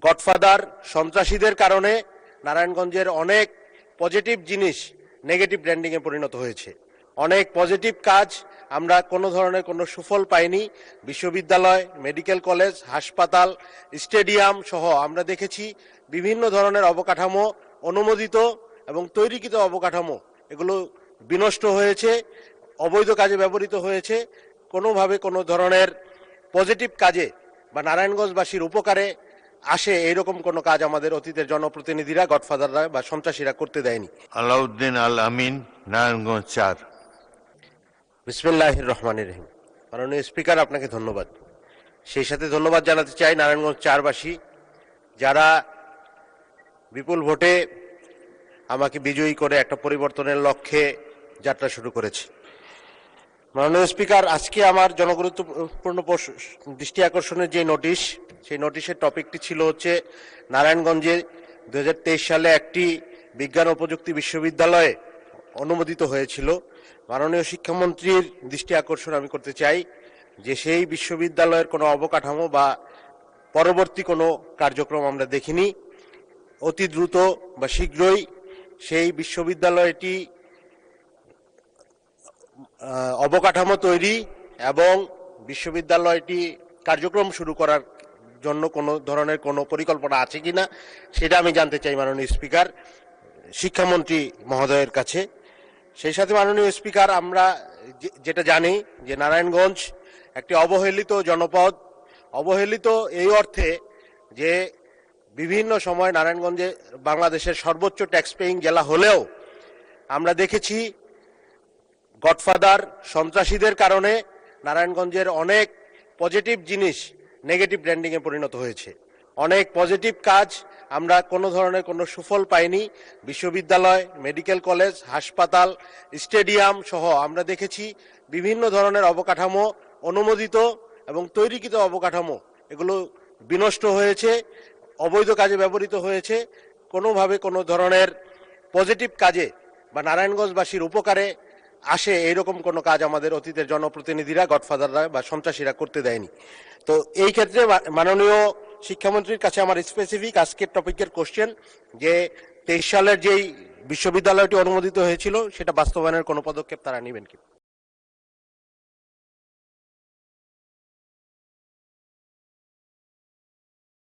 Godfather সন্ত্রাসীদের কারণে নারায়ণগঞ্জের অনেক পজিটিভ জিনিস নেগেটিভ ব্র্যান্ডিং এ পরিণত হয়েছে। অনেক পজিটিভ কাজ আমরা কোনো ধরনের কোনো সুফল পাইনি। বিশ্ববিদ্যালয়, মেডিকেল কলেজ, হাসপাতাল, স্টেডিয়াম সহ আমরা দেখেছি বিভিন্ন ধরনের অবকাঠামো, অনুমোদিত এবং তৈরিকৃত অবকাঠামো এগুলো বিনষ্ট হয়েছে, অবৈধ কাজে ব্যবহৃত হয়েছে। কোনোভাবে কোনো ধরনের পজিটিভ কাজে বা নারায়ণগঞ্জবাসীর উপকারে আসে এইরকম কোনো কাজ আমাদের অতীতের জনপ্রতিনিধিরা, গডফাদাররা বা সন্ত্রাসীরা করতে দেয়নি। আলাউদ্দিন আল আমিন, নারায়ণগঞ্জ ৪। বিসমিল্লাহির রহমানির রহিম। মাননীয় স্পিকার, আপনাকে ধন্যবাদ। সেই সাথে ধন্যবাদ জানাতে চাই নারায়ণগঞ্জ ৪বাসী যারা বিপুল ভোটে আমাকে বিজয়ী করে একটা পরিবর্তনের লক্ষ্যে যাত্রা শুরু করেছে। মাননীয় স্পিকার, আজকে আমার জনগুরুত্বপূর্ণ দৃষ্টি আকর্ষণের যে নোটিশ, সেই নোটিশের টপিকটি ছিল হচ্ছে নারায়ণগঞ্জে 2023 সালে একটি বিজ্ঞান ও প্রযুক্তি বিশ্ববিদ্যালয়ে অনুমোদিত হয়েছিল। মাননীয় শিক্ষামন্ত্রীর দৃষ্টি আকর্ষণ আমি করতে চাই যে সেই বিশ্ববিদ্যালয়ের কোনো অবকাঠামো বা পরবর্তী কোনো কার্যক্রম আমরা দেখিনি। অতি দ্রুত বা শীঘ্রই সেই বিশ্ববিদ্যালয়টি অবকাঠামো তৈরি এবং বিশ্ববিদ্যালয়টি কার্যক্রম শুরু করার জন্য কোনো ধরনের কোনো পরিকল্পনা আছে কিনা সেটা আমি জানতে চাই মাননীয় স্পিকার, শিক্ষামন্ত্রী মহোদয়ের কাছে। সেই সাথে মাননীয় স্পিকার, আমরা যেটা জানি যে নারায়ণগঞ্জ একটি অবহেলিত জনপদ। অবহেলিত এই অর্থে যে বিভিন্ন সময় নারায়ণগঞ্জে বাংলাদেশের সর্বোচ্চ ট্যাক্স পেইং জেলা হলেও আমরা দেখেছি গডফাদার সন্ত্রাসীদের কারণে নারায়ণগঞ্জের অনেক পজিটিভ জিনিস নেগেটিভ ব্র্যান্ডিং এ পরিণত হয়েছে। অনেক পজিটিভ কাজ আমরা কোনো ধরনের কোনো সুফল পাইনি। বিশ্ববিদ্যালয়, মেডিকেল কলেজ, হাসপাতাল, স্টেডিয়াম সহ আমরা দেখেছি বিভিন্ন ধরনের অবকাঠামো, অনুমোদিত এবং তৈরিকৃত অবকাঠামো এগুলো বিনষ্ট হয়েছে, অবৈধ কাজে ব্যবহৃত হয়েছে। কোনোভাবে কোনো ধরনের পজিটিভ কাজে বা নারায়ণগঞ্জবাসীর উপকারে আসে এইরকম কোনো কাজ আমাদের অতীতের জনপ্রতিনিধিরা, গডফাদাররা বা সন্ত্রাসীরা করতে দেয়নি। তো এই ক্ষেত্রে মাননীয় শিক্ষামন্ত্রীর কাছে আমার স্পেসিফিক আজকের টপিকের কোশ্চেন যে 23 সালের যেই বিশ্ববিদ্যালয়টি অনুমোদিত হয়েছিল সেটা বাস্তবায়নের কোনো পদক্ষেপ তারা নেবেন কি?